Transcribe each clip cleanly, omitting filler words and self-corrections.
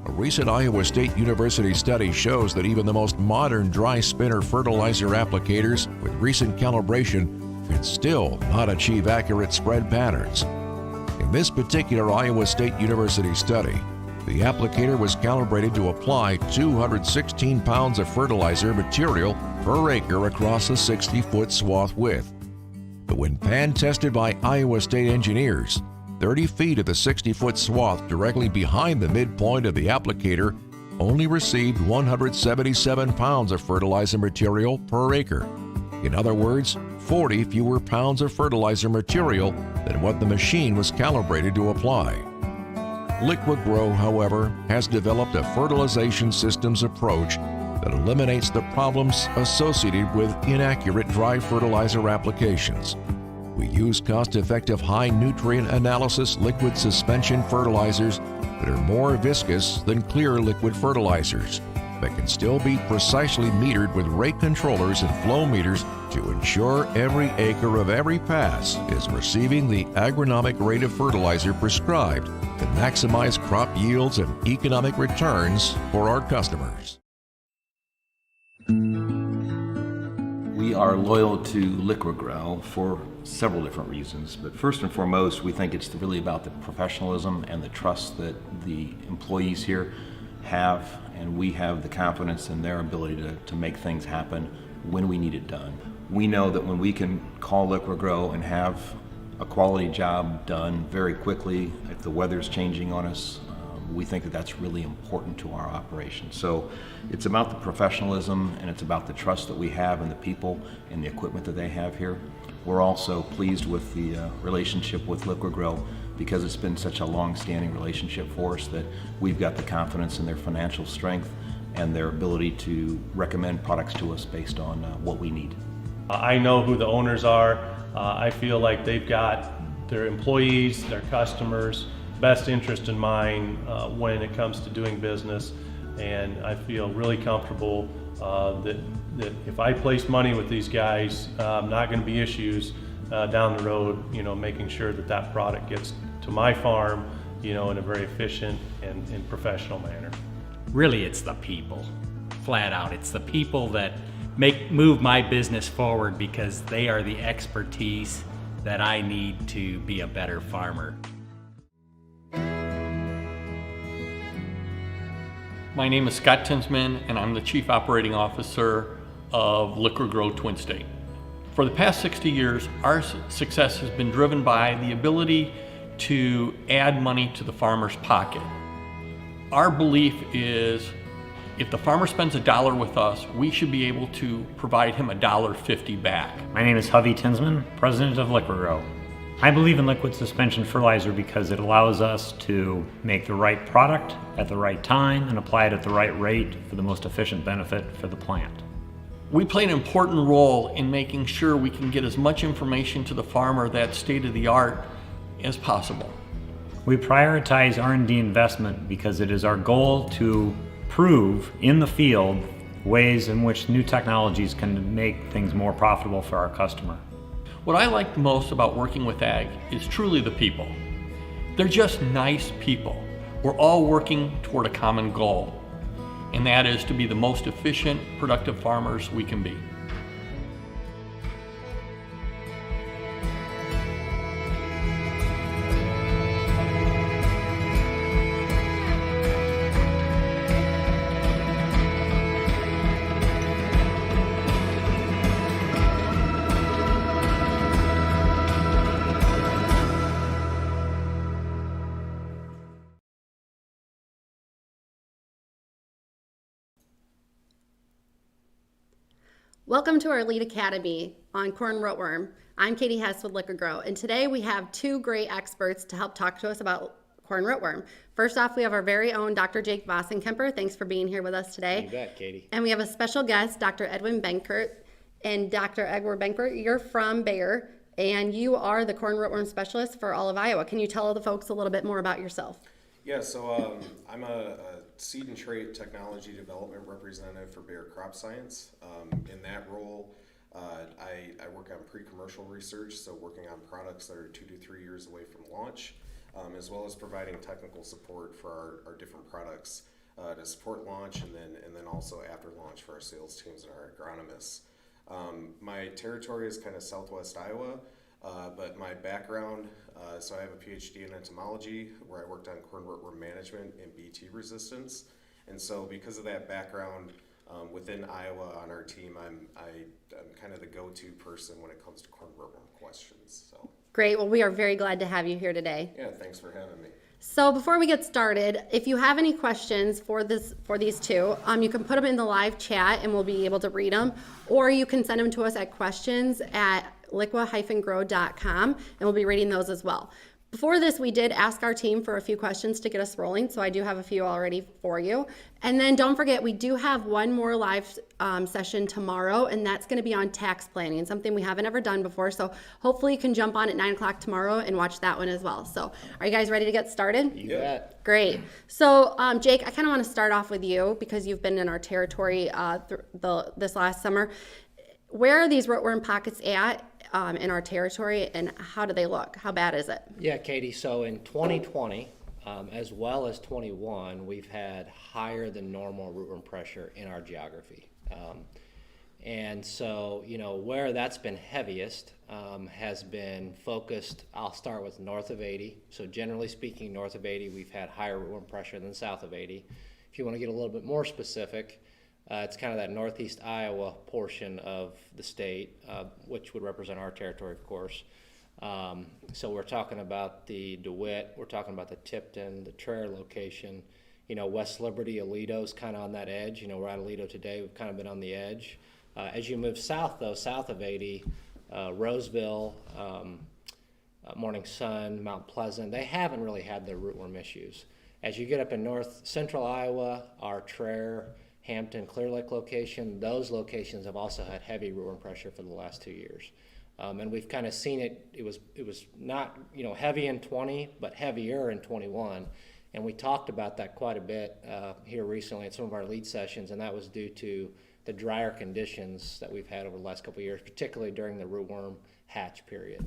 A recent Iowa State University study shows that even the most modern dry spinner fertilizer applicators with recent calibration can still not achieve accurate spread patterns. In this particular Iowa State University study, the applicator was calibrated to apply 216 pounds of fertilizer material per acre across a 60-foot swath width. But when pan tested by Iowa State engineers, 30 feet of the 60-foot swath directly behind the midpoint of the applicator only received 177 pounds of fertilizer material per acre. In other words, 40 fewer pounds of fertilizer material than what the machine was calibrated to apply. Liqui-Grow, however, has developed a fertilization systems approach that eliminates the problems associated with inaccurate dry fertilizer applications. We use cost-effective high-nutrient analysis liquid suspension fertilizers that are more viscous than clear liquid fertilizers, but can still be precisely metered with rate controllers and flow meters to ensure every acre of every pass is receiving the agronomic rate of fertilizer prescribed to maximize crop yields and economic returns for our customers. We are loyal to Liqui-Grow for several different reasons, but first and foremost, we think it's really about the professionalism and the trust that the employees here have, and we have the confidence in their ability to make things happen when we need it done. We know that when we can call Liqui-Grow and have a quality job done very quickly, if the weather's changing on us, we think that that's really important to our operation. So it's about the professionalism and it's about the trust that we have in the people and the equipment that they have here. We're also pleased with the relationship with Liqui-Grow because it's been such a long-standing relationship for us that we've got the confidence in their financial strength and their ability to recommend products to us based on what we need. I know who the owners are. I feel like they've got their employees, their customers' best interest in mind when it comes to doing business, and I feel really comfortable that if I place money with these guys, not going to be issues down the road, making sure that that product gets to my farm, in a very efficient and professional manner. Really, it's the people, flat out. It's the people that move my business forward because they are the expertise that I need to be a better farmer. My name is Scott Tinsman, and I'm the Chief Operating Officer of Liqui-Grow Twin State. For the past 60 years, our success has been driven by the ability to add money to the farmer's pocket. Our belief is if the farmer spends $1 with us, we should be able to provide him $1.50 back. My name is Hovey Tinsman, President of Liqui-Grow. I believe in liquid suspension fertilizer because it allows us to make the right product at the right time and apply it at the right rate for the most efficient benefit for the plant. We play an important role in making sure we can get as much information to the farmer that's state-of-the-art as possible. We prioritize R&D investment because it is our goal to prove in the field ways in which new technologies can make things more profitable for our customer. What I like most about working with ag is truly the people. They're just nice people. We're all working toward a common goal, and that is to be the most efficient, productive farmers we can be. Welcome to our Elite Academy on corn rootworm. I'm Katie Hess with Liqui-Grow, and today we have two great experts to help talk to us about corn rootworm. First off, we have our very own Dr. Jake Vossenkemper. Thanks for being here with us today. You bet, Katie. And we have a special guest, Dr. Edwin Benkert. And Dr. Edward Benkert, you're from Bayer, and you are the corn rootworm specialist for all of Iowa. Can you tell the folks a little bit more about yourself? Yeah, so I'm a seed and trait technology development representative for Bayer Crop Science. In that role, I work on pre-commercial research, so working on products that are 2 to 3 years away from launch. as well as providing technical support for our different products to support launch and then also after launch for our sales teams and our agronomists. My territory is kind of southwest Iowa, but my background, so I have a PhD in entomology where I worked on corn rootworm management and BT resistance. And so because of that background within Iowa on our team, I'm kind of the go-to person when it comes to corn rootworm questions. So. Great. Well, we are very glad to have you here today. Yeah, thanks for having me. So before we get started, if you have any questions for these two, you can put them in the live chat and we'll be able to read them, or you can send them to us at questions@liqui-grow.com and we'll be reading those as well. Before this, we did ask our team for a few questions to get us rolling, so I do have a few already for you. And then don't forget, we do have one more live session tomorrow, and that's going to be on tax planning, something we haven't ever done before. So hopefully you can jump on at 9 o'clock tomorrow and watch that one as well. So are you guys ready to get started? You bet. Great. So Jake, I kind of want to start off with you because you've been in our territory this last summer. Where are these rootworm pockets at in our territory, and how do they look? How bad is it? Yeah, Katie, so in 2020, as well as 21, we've had higher than normal rootworm pressure in our geography. And so, where that's been heaviest has been focused, I'll start with north of 80. So generally speaking, north of 80, we've had higher rootworm pressure than south of 80. If you want to get a little bit more specific, it's kind of that northeast Iowa portion of the state, which would represent our territory, of course. So we're talking about the DeWitt, we're talking about the Tipton, the Traer location, West Liberty, Aledo's kind of on that edge. We're at Aledo today, we've kind of been on the edge. As you move south, though, south of 80, Roseville, Morning Sun, Mount Pleasant, they haven't really had their rootworm issues. As you get up in north central Iowa, our Traer, Hampton, Clear Lake location, those locations have also had heavy rootworm pressure for the last 2 years. And we've kind of seen it was not, heavy in 20, but heavier in 21. And we talked about that quite a bit here recently at some of our lead sessions, and that was due to the drier conditions that we've had over the last couple of years, particularly during the rootworm hatch period.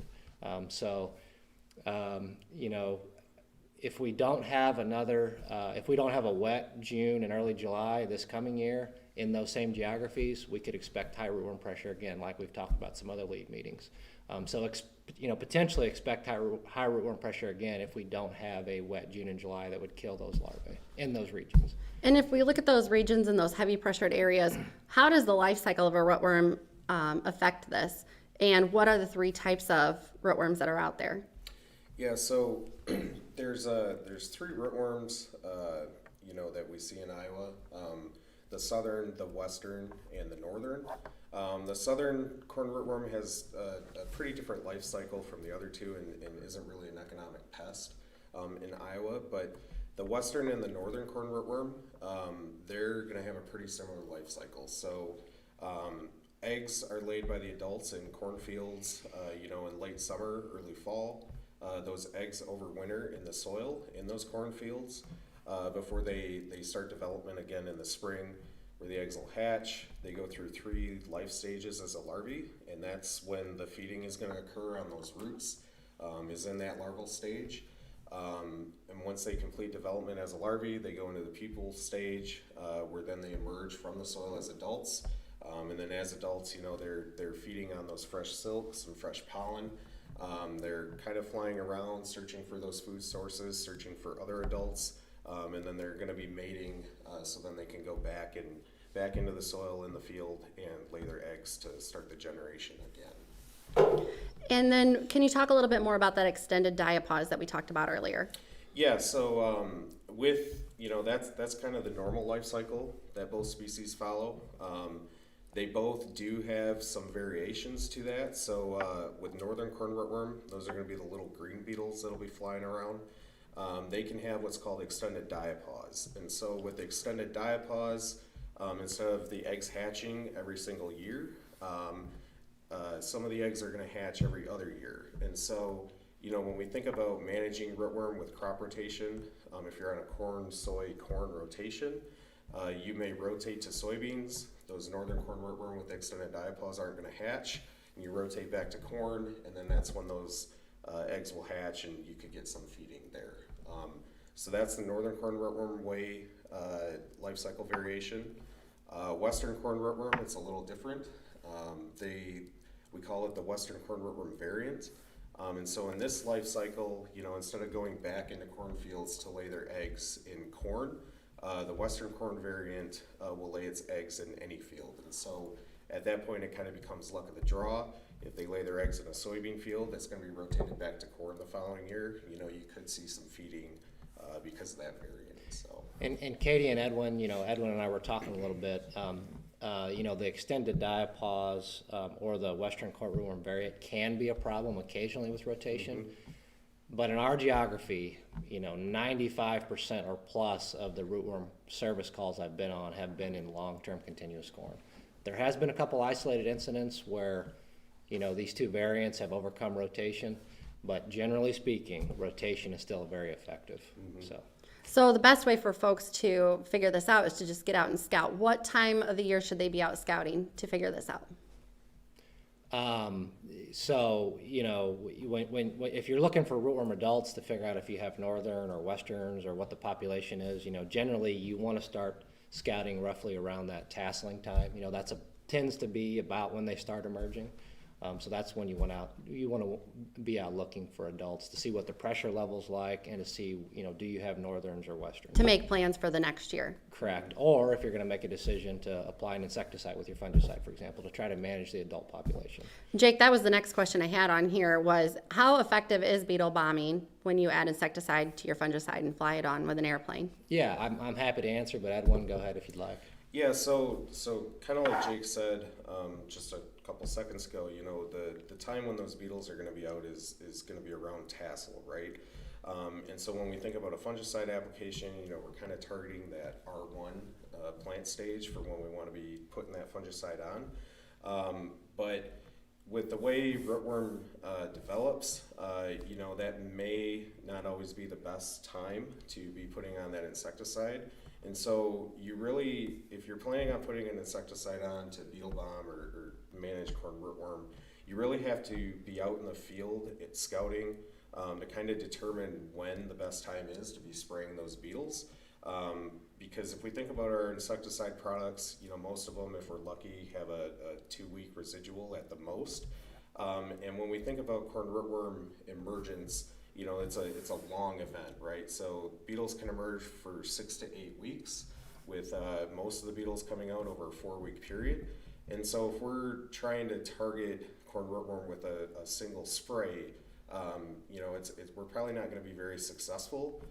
If we don't have if we don't have a wet June and early July this coming year in those same geographies, we could expect high rootworm pressure again, like we've talked about some other lead meetings. Potentially expect high rootworm pressure again if we don't have a wet June and July that would kill those larvae in those regions. And if we look at those regions and those heavy pressured areas, how does the life cycle of a rootworm affect this? And what are the 3 types of rootworms that are out there? Yeah, so there's 3 rootworms, that we see in Iowa. The southern, the western, and the northern. The southern corn rootworm has a pretty different life cycle from the other 2 and isn't really an economic pest in Iowa. But the western and the northern corn rootworm, they're going to have a pretty similar life cycle. So eggs are laid by the adults in cornfields, in late summer, early fall. Those eggs overwinter in the soil in those cornfields before they start development again in the spring, where the eggs will hatch. They go through 3 life stages as a larvae, and that's when the feeding is going to occur on those roots, is in that larval stage. And once they complete development as a larvae, they go into the pupal stage, where then they emerge from the soil as adults. And then as adults, they're feeding on those fresh silks and fresh pollen. They're kind of flying around, searching for those food sources, searching for other adults, and then they're going to be mating, so then they can go back into the soil in the field and lay their eggs to start the generation again. And then can you talk a little bit more about that extended diapause that we talked about earlier? Yeah, so that's kind of the normal life cycle that both species follow. They both do have some variations to that. So with northern corn rootworm, those are going to be the little green beetles that'll be flying around. They can have what's called extended diapause. And so with extended diapause, instead of the eggs hatching every single year, some of the eggs are going to hatch every other year. And so, when we think about managing rootworm with crop rotation, if you're on a corn, soy, corn rotation, you may rotate to soybeans. Those northern corn rootworm with extended diapause aren't going to hatch. And you rotate back to corn, and then that's when those eggs will hatch and you could get some feeding there. So that's the northern corn rootworm way life cycle variation. Western corn rootworm, it's a little different. We call it the western corn rootworm variant. And so in this life cycle, instead of going back into cornfields to lay their eggs in corn, the western corn variant will lay its eggs in any field. And so at that point, it kind of becomes luck of the draw. If they lay their eggs in a soybean field, that's going to be rotated back to corn the following year. You could see some feeding because of that variant. So. And Katie and Edwin, Edwin and I were talking a little bit. The extended diapause or the western corn rootworm variant can be a problem occasionally with rotation. Mm-hmm. But in our geography, 95% or plus of the rootworm service calls I've been on have been in long-term continuous corn. There has been a couple isolated incidents where, these two variants have overcome rotation, but generally speaking, rotation is still very effective. Mm-hmm. So the best way for folks to figure this out is to just get out and scout. What time of the year should they be out scouting to figure this out? If you're looking for rootworm adults to figure out if you have northern or westerns or what the population is, generally you want to start scouting roughly around that tasseling time. Tends to be about when they start emerging. So that's when you want to be out looking for adults to see what the pressure level's like and to see, do you have northerns or westerns? To make plans for the next year. Correct. Or if you're going to make a decision to apply an insecticide with your fungicide, for example, to try to manage the adult population. Jake, that was the next question I had on here was how effective is beetle bombing when you add insecticide to your fungicide and fly it on with an airplane? Yeah, I'm happy to answer, but Edwin, go ahead if you'd like. Yeah, so kind of like Jake said just a couple seconds ago, the time when those beetles are going to be out is going to be around tassel, right? And so when we think about a fungicide application, we're kind of targeting that R1 plant stage for when we want to be putting that fungicide on. But with the way rootworm develops, that may not always be the best time to be putting on that insecticide. And so if you're planning on putting an insecticide on to beetle bomb or manage corn rootworm, you really have to be out in the field scouting to kind of determine when the best time is to be spraying those beetles. Because if we think about our insecticide products, most of them, if we're lucky, have a 2-week residual at the most. And when we think about corn rootworm emergence, it's a long event, right? So beetles can emerge for 6 to 8 weeks, with most of the beetles coming out over a 4-week period. And so if we're trying to target corn rootworm with a single spray, we're probably not going to be very successful,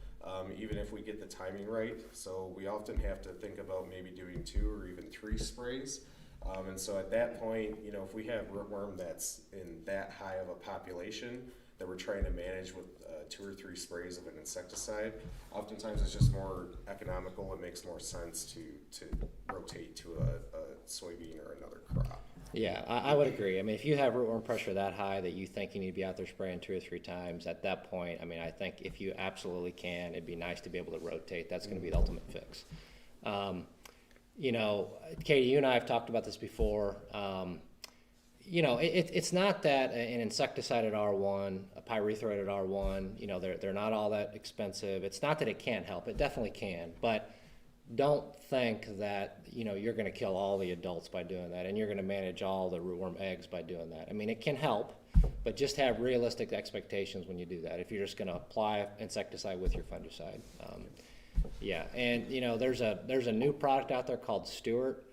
even if we get the timing right. So we often have to think about maybe doing 2 or even 3 sprays. And so at that point, if we have rootworm that's in that high of a population that we're trying to manage with 2 or 3 sprays of an insecticide, oftentimes it's just more economical. It makes more sense to rotate to a soybean or another crop. Yeah, I would agree. I mean, if you have rootworm pressure that high that you think you need to be out there spraying 2 or 3 times, at that point, I think if you absolutely can, it'd be nice to be able to rotate. That's going to be the ultimate fix. Katie, you and I have talked about this before. It's not that an insecticide at R1, a pyrethroid at R1, they're not all that expensive. It's not that it can't help. It definitely can. But don't think that, you're going to kill all the adults by doing that and you're going to manage all the rootworm eggs by doing that. I mean, it can help, but just have realistic expectations when you do that if you're just going to apply insecticide with your fungicide. There's a new product out there called Stewart.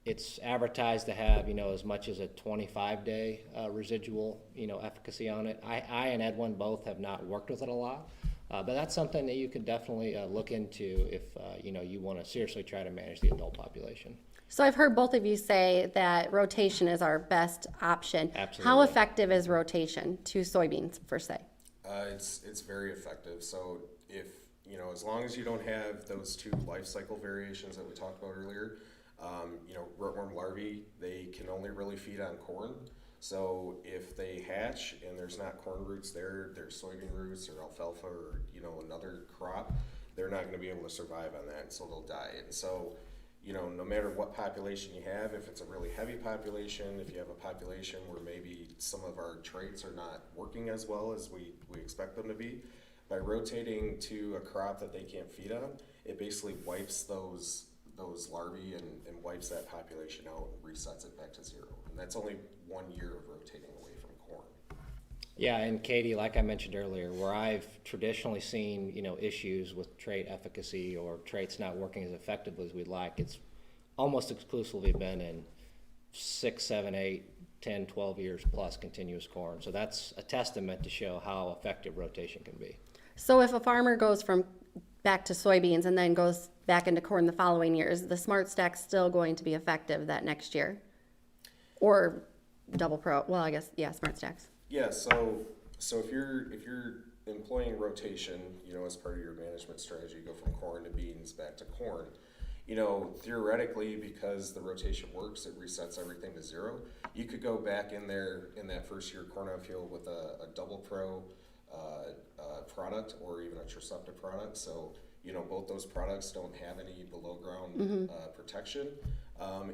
It's advertised to have, as much as a 25-day residual, efficacy on it. I and Edwin both have not worked with it a lot, but that's something that you could definitely look into if, you want to seriously try to manage the adult population. So I've heard both of you say that rotation is our best option. Absolutely. How effective is rotation to soybeans, per se? It's very effective. So if, as long as you don't have those 2 life cycle variations that we talked about earlier, rootworm larvae, they can only really feed on corn. So if they hatch and there's not corn roots there, there's soybean roots or alfalfa or, another crop, they're not going to be able to survive on that, so they'll die. And so, no matter what population you have, if it's a really heavy population, if you have a population where maybe some of our traits are not working as well as we expect them to be, by rotating to a crop that they can't feed on, it basically wipes those larvae and wipes that population out and resets it back to zero. And that's only 1 year of rotating away from corn. Yeah, and Katie, like I mentioned earlier, where I've traditionally seen, issues with trait efficacy or traits not working as effectively as we'd like, it's almost exclusively been in 6, 7, 8, 10, 12 years plus continuous corn. So that's a testament to show how effective rotation can be. So if a farmer goes from back to soybeans and then goes back into corn the following year, is the Smart Stack's still going to be effective that next year? Or Double Pro? Well, I guess, yeah, Smart Stacks. Yeah, so if you're employing rotation, as part of your management strategy, go from corn to beans back to corn, theoretically, because the rotation works, it resets everything to zero. You could go back in there in that first year corn outfield with a Double Pro product or even a Tricepta product. So, both those products don't have any below ground protection.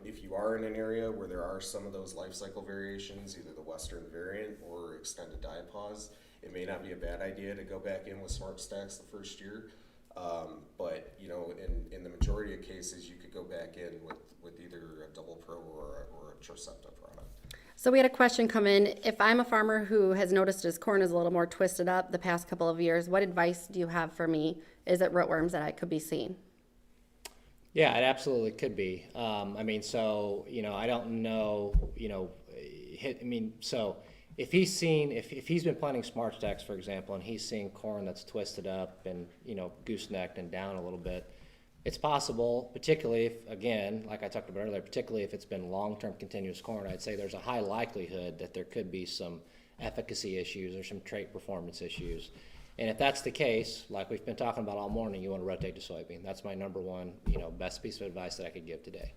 If you are in an area where there are some of those life cycle variations, either the Western variant or extended diapause, it may not be a bad idea to go back in with Smart Stacks the first year. But in the majority of cases, you could go back in with either a Double Pro or a Tricepta product. So we had a question come in. If I'm a farmer who has noticed his corn is a little more twisted up the past couple of years, what advice do you have for me? Is it rootworms that I could be seeing? Yeah, it absolutely could be. I don't know, so if he's been planting Smart Stacks, for example, and he's seeing corn that's twisted up and, goosenecked and down a little bit, it's possible, particularly if, again, like I talked about earlier, particularly if it's been long-term continuous corn, I'd say there's a high likelihood that there could be some efficacy issues or some trait performance issues. And if that's the case, like we've been talking about all morning, you want to rotate to soybean. That's my number one, best piece of advice that I could give today.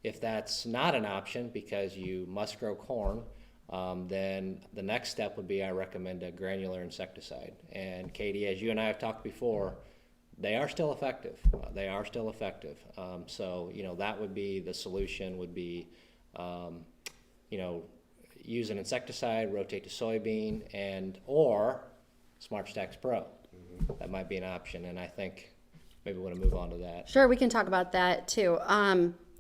If that's not an option because you must grow corn, then the next step would be I recommend a granular insecticide. And Katie, as you and I have talked before, they are still effective. So that would be the solution. Would be use an insecticide, rotate to soybean, or Smart Stacks Pro. That might be an option, and I think maybe we want to move on to that. Sure, we can talk about that too.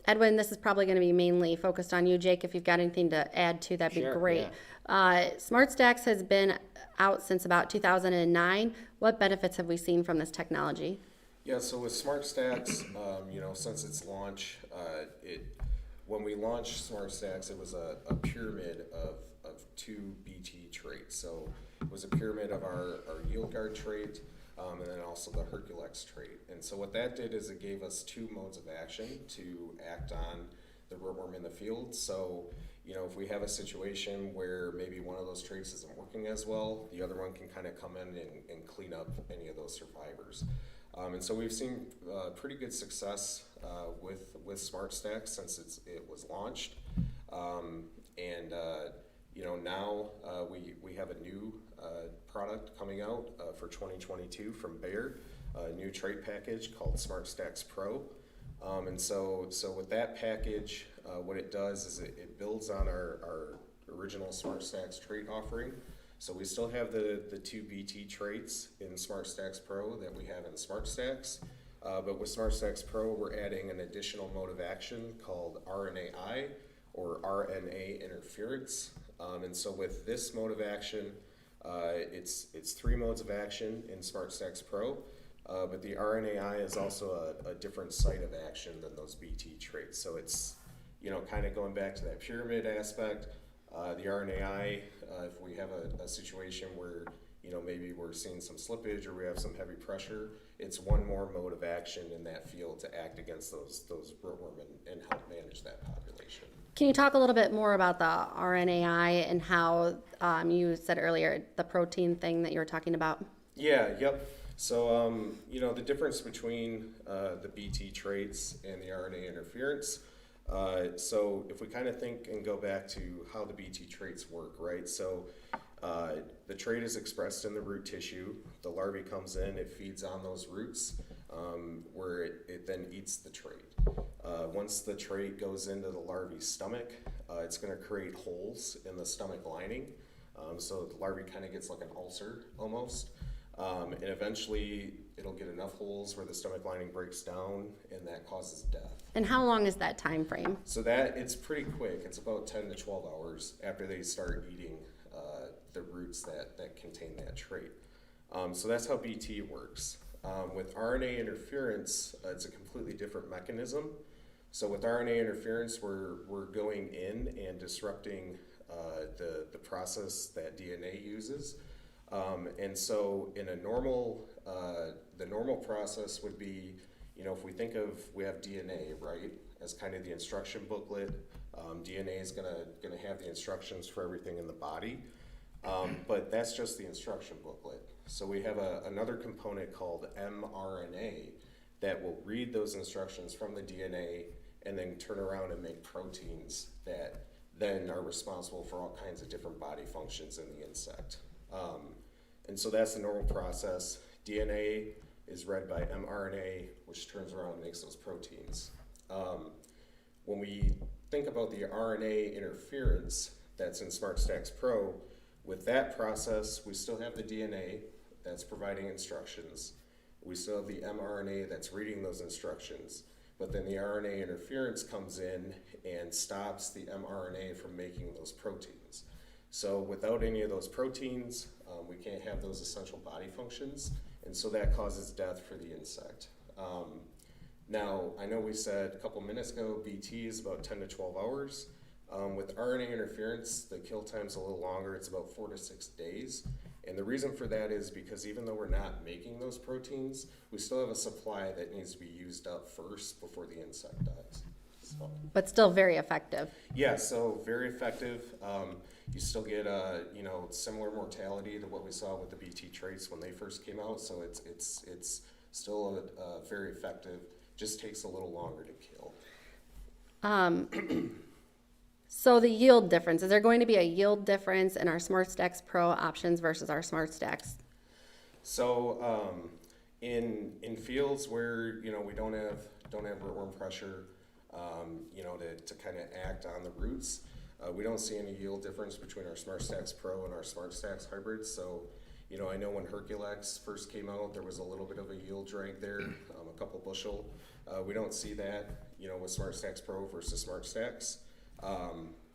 Edwin, this is probably going to be mainly focused on you. Jake, if you've got anything to add to, that'd be great. Yeah. Smart Stacks has been out since about 2009. What benefits have we seen from this technology? Yeah, so with Smart Stacks, since its launch, when we launched Smart Stacks, it was a pyramid of 2 BT traits. So it was a pyramid of our yield guard trait, and then also the Herculex trait. And so what that did is it gave us 2 modes of action to act on the rootworm in the field. So, if we have a situation where maybe one of those traits isn't working as well, the other one can kind of come in and clean up any of those survivors. And so we've seen pretty good success with Smart Stacks since it was launched. Now we have a new product coming out for 2022 from Bayer, a new trait package called Smart Stacks Pro. So with that package, what it does is it builds on our original Smart Stacks trait offering. So we still have the 2 BT traits in Smart Stacks Pro that we have in Smart Stacks. But with Smart Stacks Pro, we're adding an additional mode of action called RNAi, or Rna Interference. And so with this mode of action, it's 3 modes of action in Smart Stacks Pro. But the RNAi is also a different site of action than those BT traits. So it's, kind of going back to that pyramid aspect. The RNAi, if we have a situation where, maybe we're seeing some slippage or we have some heavy pressure, it's one more mode of action in that field to act against those rootworm and help manage that population. Can you talk a little bit more about the RNAi and how you said earlier, the protein thing that you were talking about? Yeah, yep. So, the difference between the BT traits and the RNA interference. So if we kind of think and go back to how the BT traits work, right? So the trait is expressed in the root tissue. The larvae comes in, it feeds on those roots, where it then eats the trait. Once the trait goes into the larvae's stomach, it's going to create holes in the stomach lining. So the larvae kind of gets like an ulcer almost. And eventually it'll get enough holes where the stomach lining breaks down and that causes death. And how long is that time frame? So that it's pretty quick. It's about 10 to 12 hours after they start eating the roots that contain that trait. So that's how BT works. With RNA interference, it's a completely different mechanism. So with RNA interference, we're going in and disrupting the process that DNA uses. And so in a normal, the normal process would be, if we think of, we have DNA, right, as kind of the instruction booklet. DNA is gonna have the instructions for everything in the body, but that's just the instruction booklet. So we have another component called mRNA that will read those instructions from the DNA and then turn around and make proteins that then are responsible for all kinds of different body functions in the insect. And so that's the normal process. DNA is read by mRNA, which turns around and makes those proteins. When we think about the RNA interference that's in SmartStax Pro, with that process, we still have the DNA that's providing instructions. We still have the mRNA that's reading those instructions. But then the RNA interference comes in and stops the mRNA from making those proteins. So without any of those proteins, we can't have those essential body functions, and so that causes death for the insect. Now, I know we said a couple minutes ago, BT is about 10 to 12 hours. With RNA interference, the kill time's a little longer. It's about 4 to 6 days. And the reason for that is because even though we're not making those proteins, we still have a supply that needs to be used up first before the insect dies. So. But still very effective. Yeah, so very effective. You still get similar mortality to what we saw with the BT traits when they first came out. So it's still very effective. Just takes a little longer to kill. So the yield difference, is there going to be a yield difference in our SmartStax Pro options versus our SmartStax? So in fields where we don't have rootworm pressure, to kind of act on the roots, we don't see any yield difference between our SmartStax Pro and our SmartStax hybrids. So I know when Herculex first came out, there was a little bit of a yield drag there, a couple bushel. We don't see that with SmartStax Pro versus SmartStax.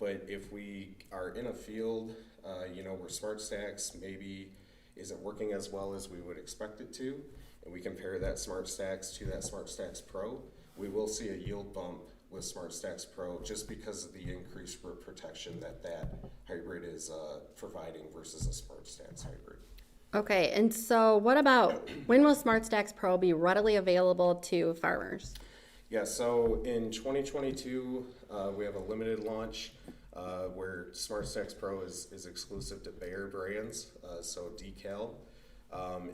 But if we are in a field, where SmartStax maybe isn't working as well as we would expect it to, and we compare that SmartStax to that SmartStax Pro, we will see a yield bump with SmartStax Pro just because of the increased root protection that hybrid is providing versus a SmartStax hybrid. Okay, and so what about, when will SmartStax Pro be readily available to farmers? Yeah, so in 2022, we have a limited launch where SmartStax Pro is exclusive to Bayer brands, so decal.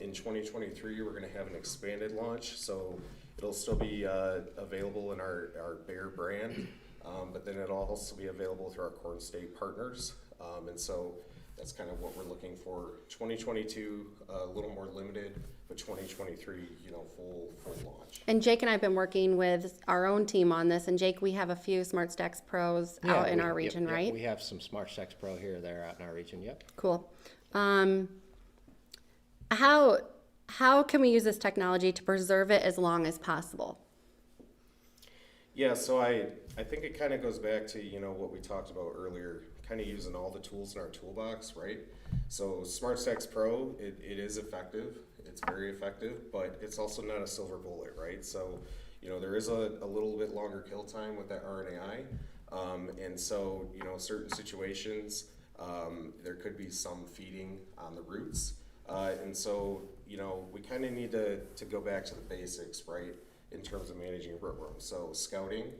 In 2023, we're going to have an expanded launch, so it'll still be available in our Bayer brand, but then it'll also be available through our Corn State partners, and so that's kind of what we're looking for. 2022, a little more limited, but 2023, full launch. And Jake and I have been working with our own team on this, and Jake, we have a few SmartStax Pros out in our region, right? We have some SmartStax Pro here, there out in our region, yep. Cool. How can we use this technology to preserve it as long as possible? Yeah, so I think it kind of goes back to, what we talked about earlier, kind of using all the tools in our toolbox, right? So SmartStax Pro, it is effective. It's very effective, but it's also not a silver bullet, right? So, there is a little bit longer kill time with that RNAi. And so, certain situations, there could be some feeding on the roots. And so, we kind of need to go back to the basics, right, in terms of managing rootworm. So scouting,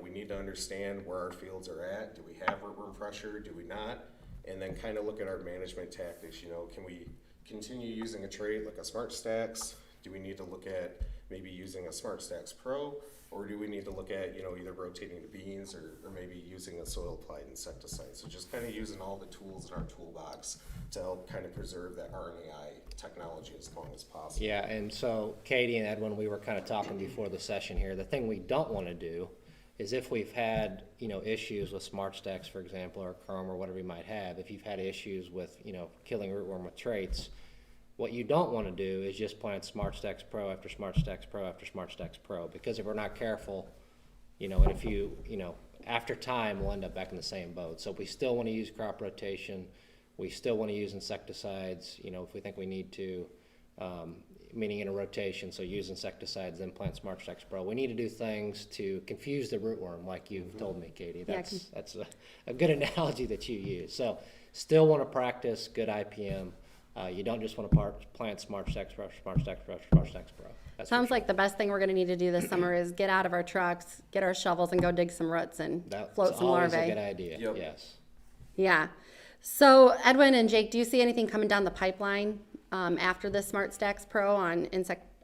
we need to understand where our fields are at. Do we have rootworm pressure? Do we not? And then kind of look at our management tactics. Can we continue using a trait like a SmartStax? Do we need to look at maybe using a Smart Stacks Pro, or do we need to look at, either rotating the beans or maybe using a soil applied insecticide? So just kind of using all the tools in our toolbox to help kind of preserve that RNAi technology as long as possible. Yeah, and so Katie and Edwin, we were kind of talking before the session here. The thing we don't want to do is if we've had, issues with Smart Stacks, for example, or Chrome or whatever you might have, if you've had issues with, killing rootworm with traits, what you don't want to do is just plant Smart Stacks Pro after Smart Stacks Pro after Smart Stacks Pro, because if we're not careful, in a few, after time, we'll end up back in the same boat. So we still want to use crop rotation. We still want to use insecticides, if we think we need to, meaning in a rotation, so use insecticides, then plant Smart Stacks Pro. We need to do things to confuse the rootworm, like you've told me, Katie. That's a good analogy that you use. So still want to practice good IPM. You don't just want to plant Smart Stacks Pro, Smart Stacks Pro, Smart Stacks Pro. That's Sounds like the best thing we're going to need to do this summer is get out of our trucks, get our shovels, and go dig some roots and float some larvae. That's always a good idea, Yep. yes. Yeah. So Edwin and Jake, do you see anything coming down the pipeline after the Smart Stacks Pro on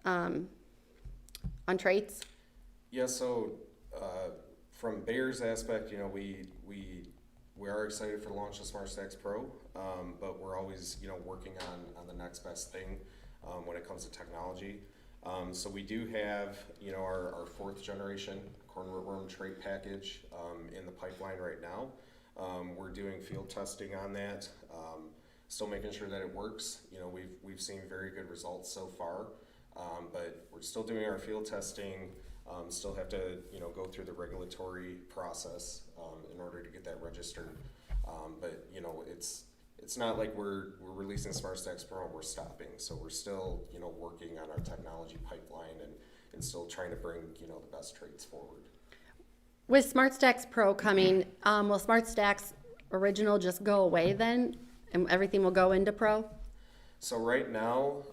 on traits? Yeah, so from Bayer's aspect, we are excited for the launch of Smart Stacks Pro, but we're always working on the next best thing when it comes to technology. So we do have our 4th generation corn rootworm trait package in the pipeline right now. We're doing field testing on that, still making sure that it works. We've seen very good results so far, but we're still doing our field testing. Still have to go through the regulatory process in order to get that registered. But it's not like we're releasing Smart Stacks Pro and we're stopping. So we're still working on our technology pipeline and still trying to bring the best traits forward. With Smart Stacks Pro coming, will Smart Stacks Original just go away then, and everything will go into Pro? So right now,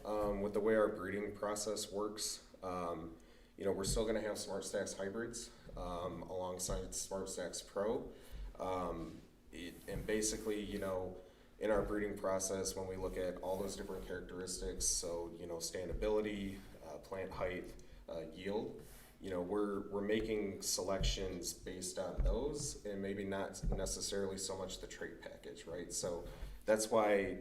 with the way our breeding process works, we're still going to have Smart Stacks hybrids alongside Smart Stacks Pro. And basically, in our breeding process, when we look at all those different characteristics, so, standability, plant height, yield, we're making selections based on those and maybe not necessarily so much the trait package, right? So that's why,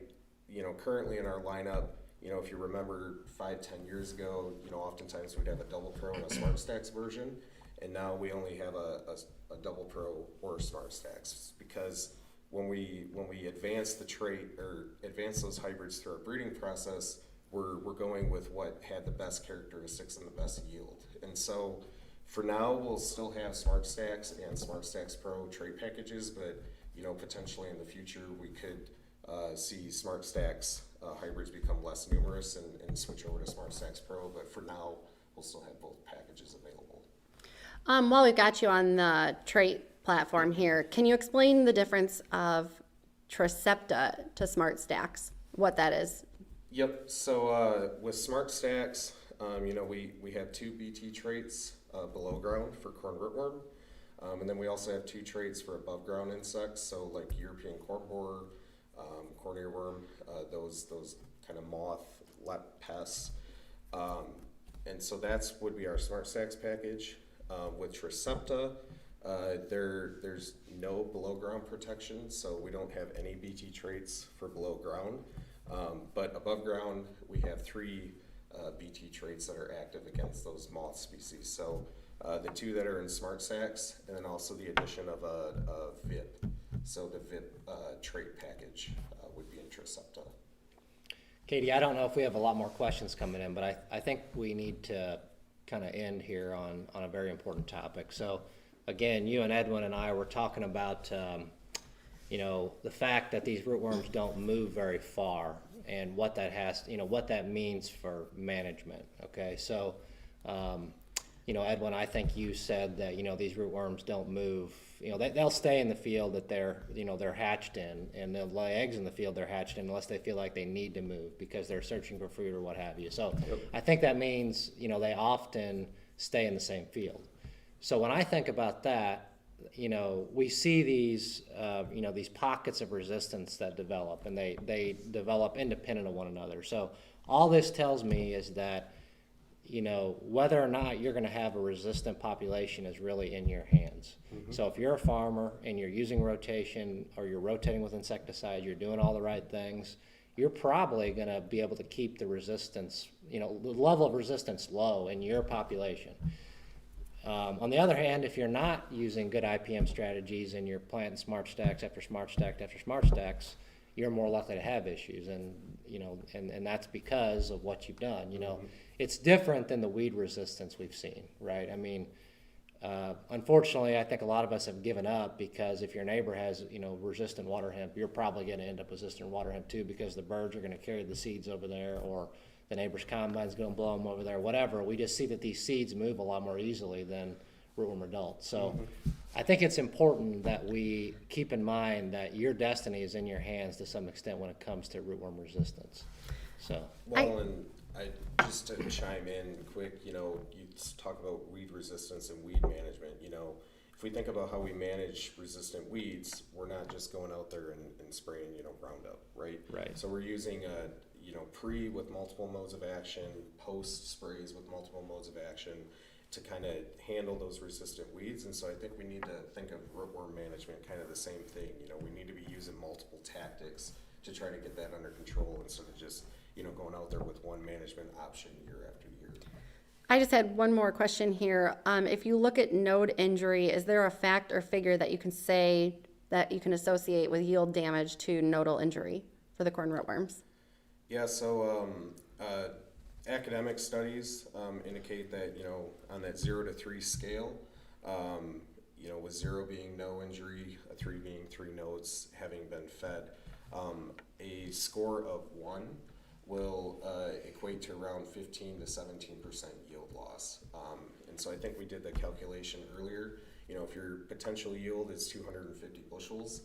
currently in our lineup, if you remember 5-10 years ago, oftentimes we'd have a double pro and a Smart Stacks version, and now we only have a double pro or Smart Stacks, because when we advance the trait or advance those hybrids through our breeding process, we're going with what had the best characteristics and the best yield. And so for now, we'll still have Smart Stacks and Smart Stacks Pro trait packages, but potentially in the future we could see Smart Stacks hybrids become less numerous and switch over to Smart Stacks Pro, but for now, we'll still have both packages available. While we've got you on the trait platform here, can you explain the difference of Tricepta to Smart Stacks, what that is? Yep, so with Smart Stacks, we have 2 BT traits below ground for corn rootworm, and then we also have 2 traits for above ground insects, so like European corn borer, corn earworm, those kind of moth pests, and so that's would be our Smart Stacks package. With Tricepta, there's no below ground protection, so we don't have any BT traits for below ground, but above ground we have 3 BT traits that are active against those moth species. So the 2 that are in Smart Stacks, and then also the addition of a VIP. So the VIP trait package would be in Tricepta. Katie, I don't know if we have a lot more questions coming in, but I think we need to kind of end here on a very important topic. So again, you and Edwin and I were talking about the fact that these rootworms don't move very far and what that has, what that means for management. Okay, so Edwin, I think you said that these rootworms don't move. They'll stay in the field that they're hatched in, and they'll lay eggs in the field they're hatched in unless they feel like they need to move because they're searching for food or what have you. So I think that means they often stay in the same field. So when I think about that, we see these these pockets of resistance that develop, and they develop independent of one another. So all this tells me is that you know, whether or not you're going to have a resistant population is really in your hands. So if you're a farmer and you're using rotation or you're rotating with insecticide, you're doing all the right things, you're probably going to be able to keep the resistance, you know, the level of resistance low in your population. On the other hand, if you're not using good IPM strategies and you're planting smart stacks after smart stack after smart stacks, you're more likely to have issues, and you know, and that's because of what you've done. You know, it's different than the weed resistance we've seen, right? I mean, unfortunately, I think a lot of us have given up because if your neighbor has, you know, resistant water hemp, you're probably going to end up resistant water hemp too, because the birds are going to carry the seeds over there, or the neighbor's combine's going to blow them over there, whatever. We just see that these seeds move a lot more easily than rootworm adults. So I think it's important that we keep in mind that your destiny is in your hands to some extent when it comes to rootworm resistance. So, Well, and just to chime in quick, you know, you talk about weed resistance and weed management. You know, if we think about how we manage resistant weeds, we're not just going out there and spraying, you know, Roundup, right? Right. So we're using you know, pre with multiple modes of action, post sprays with multiple modes of action to kind of handle those resistant weeds. And so I think we need to think of rootworm management kind of the same thing. You know, we need to be using multiple tactics to try to get that under control instead of just, you know, going out there with one management option year after year. I just had one more question here. If you look at node injury, is there a fact or figure that you can say that you can associate with yield damage to nodal injury for the corn rootworms? Yeah, so academic studies indicate that, you know, on that 0 to 3 scale, you know, with 0 being no injury, 3 being 3 nodes having been fed, a score of 1 will equate to around 15 to 17% yield loss. And so I think we did the calculation earlier. You know, if your potential yield is 250 bushels,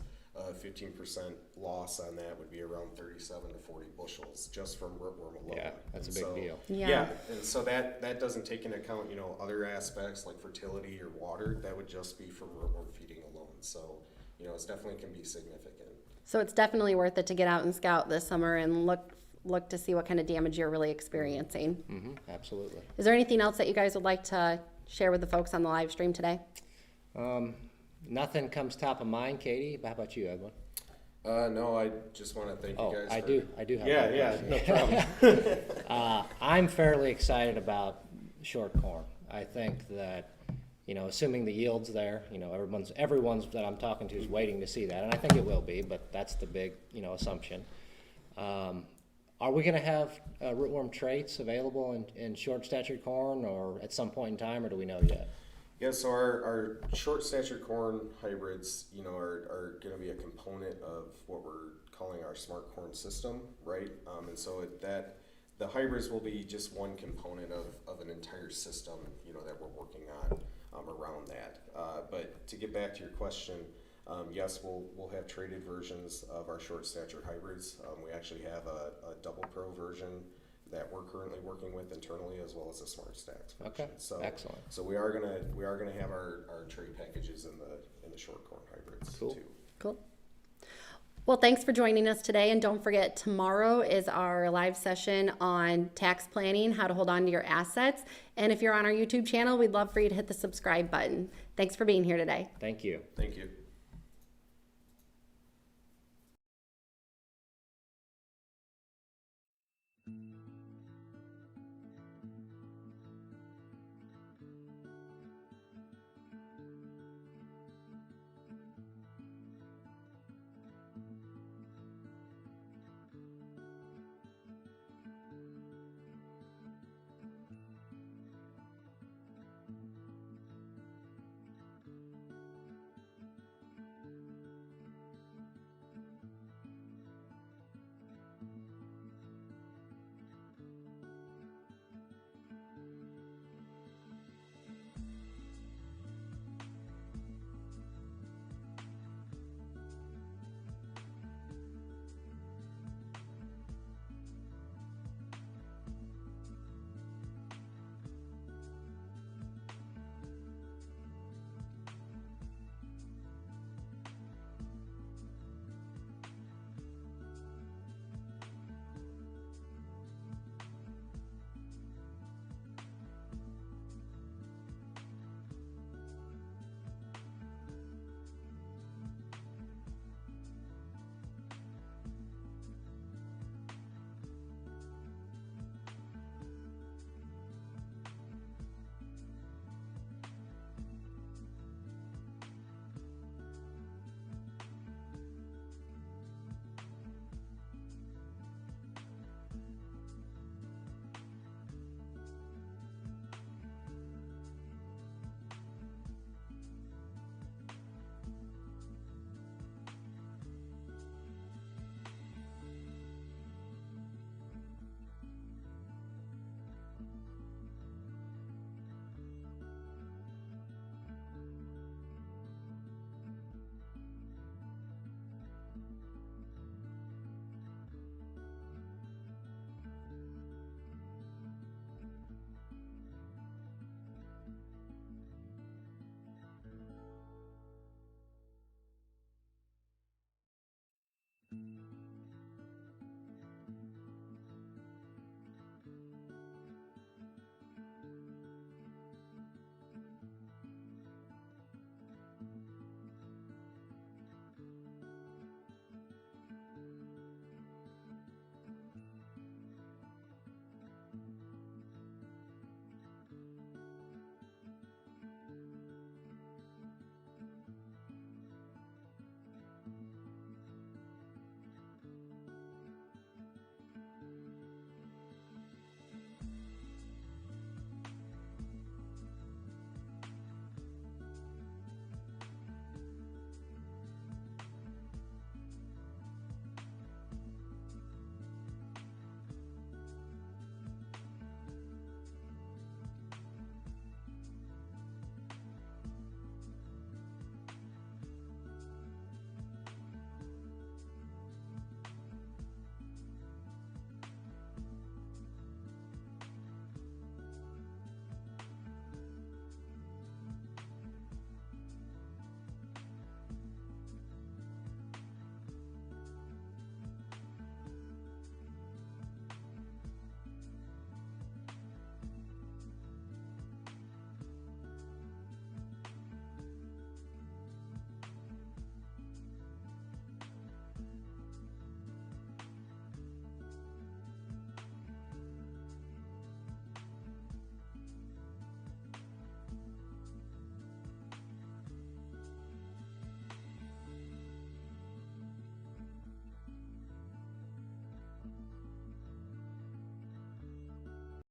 15% loss on that would be around 37 to 40 bushels just from rootworm alone. yeah, that's And a big so, deal. Yeah. and so that doesn't take into account, you know, other aspects like fertility or water. That would just be from rootworm feeding alone. So, you know, it's definitely can be significant. So it's definitely worth it to get out and scout this summer and look to see what kind of damage you're really experiencing. Absolutely. Is there anything else that you guys would like to share with the folks on the live stream today? Nothing comes top of mind, Katie. How about you, Edwin? No, I just want to thank you guys. I for, do have Yeah, one yeah, question. no problem. I'm fairly excited about short corn. I think that, you know, assuming the yield's there, you know, everyone's that I'm talking to is waiting to see that, and I think it will be, but that's the big, you know, assumption. Are we going to have rootworm traits available in short-statured corn, or at some point in time, or do we know yet? Yeah, so our short-statured corn hybrids, you know, are going to be a component of what we're calling our smart corn system, right? And so the hybrids will be just one component of an entire system, you know, that we're working on around that. But to get back to your question, yes, we'll have traded versions of our short-statured hybrids. We actually have a double pro version that we're currently working with internally, as well as a smart stacks version. Okay, So, excellent. So we are gonna have our trade packages in the short corn hybrids Cool. too. Cool. Well, thanks for joining us today, and don't forget, tomorrow is our live session on tax planning, how to hold on to your assets. And if you're on our YouTube channel, we'd love for you to hit the subscribe button. Thanks for being here today. Thank you. Thank you.